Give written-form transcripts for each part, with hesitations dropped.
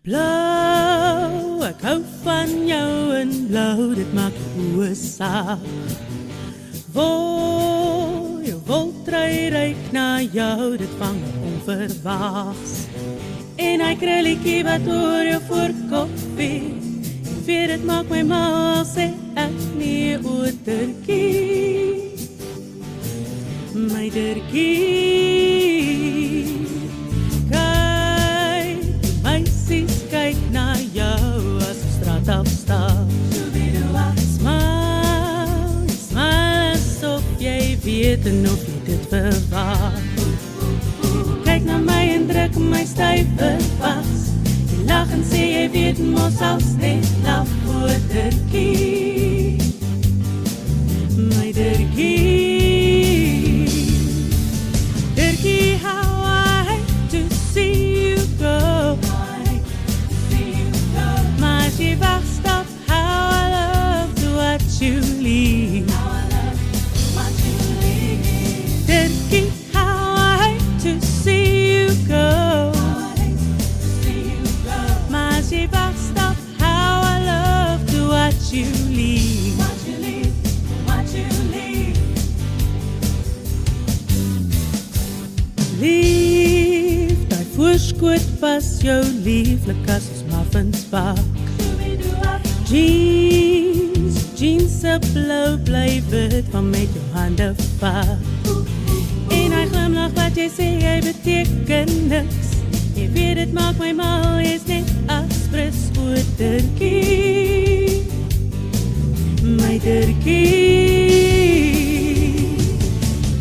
Blauw, ek hou van jou en blauw, dit maak die oë saak. Jou woltrui ruik na jou, dit vang onverwags. En hy krulletjie wat oor jou voorkop vee, weet dit maak my mal, sê ek nie oor Turkie. My Turkie. Kyk, die meisies kyk na jou as op straat afstap. Smile asof jy weet en of jy dit verwag. Kyk na my en druk my stywer vas. Jy lag en sê jy weet mos als net laf voor Turkie. My Turkie. Turkie, how I hate to see you go. Maar as jy wegstap, how I love to watch you leave. Turkie, how I hate to see you go. Maar as jy wegstap, how I love to watch you leave. Lief, die voorskoot was jou lieflik as ons muffins bak. Jeans se blou bly wit van met jou hande vat. En hy glimlach wat jy sê, hy beteken niks. Jy weet dit maak my mal, jy is net aspres oor Turkie. My Turkie.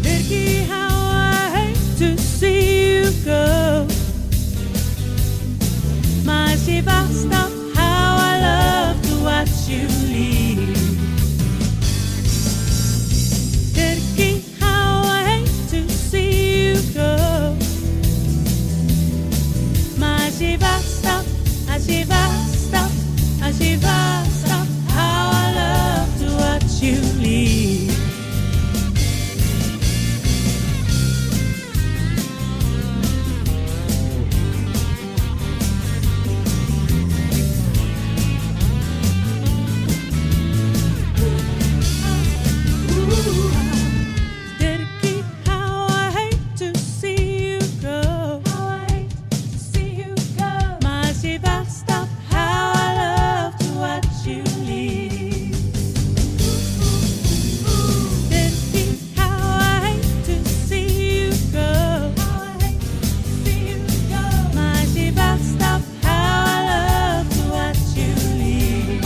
Turkie, how I hate to see you go. Maar as jy wegstap, how I love to watch you leave. Turkie, how I hate to see you go. Maar as jy wegstap, as jy wegstap, as jy wegstap, how I love to watch you leave. Turkie, how I hate to see you go. Maar as jy wegstap, how I love to watch you leave. Turkie, how I hate to see you go. Maar as jy wegstap, how I love to watch you leave.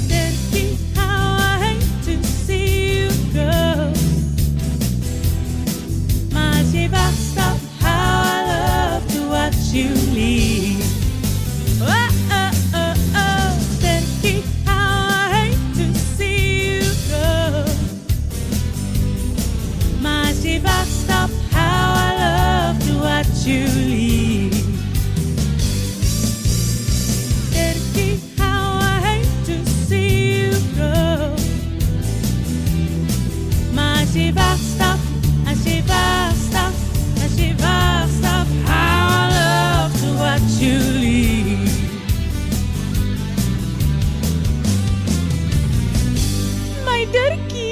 Turkie, how I hate to see you go. Maar as jy wegstap, how I love to watch you leave. Oh, oh, oh, oh. Turkie, how I hate to see you go. Maar as jy wegstap, how I love to watch you leave. Turkie, how I hate to see you go. Maar as jy wegstap, as jy wegstap, as jy wegstap, how I love to watch you leave. My Turkie.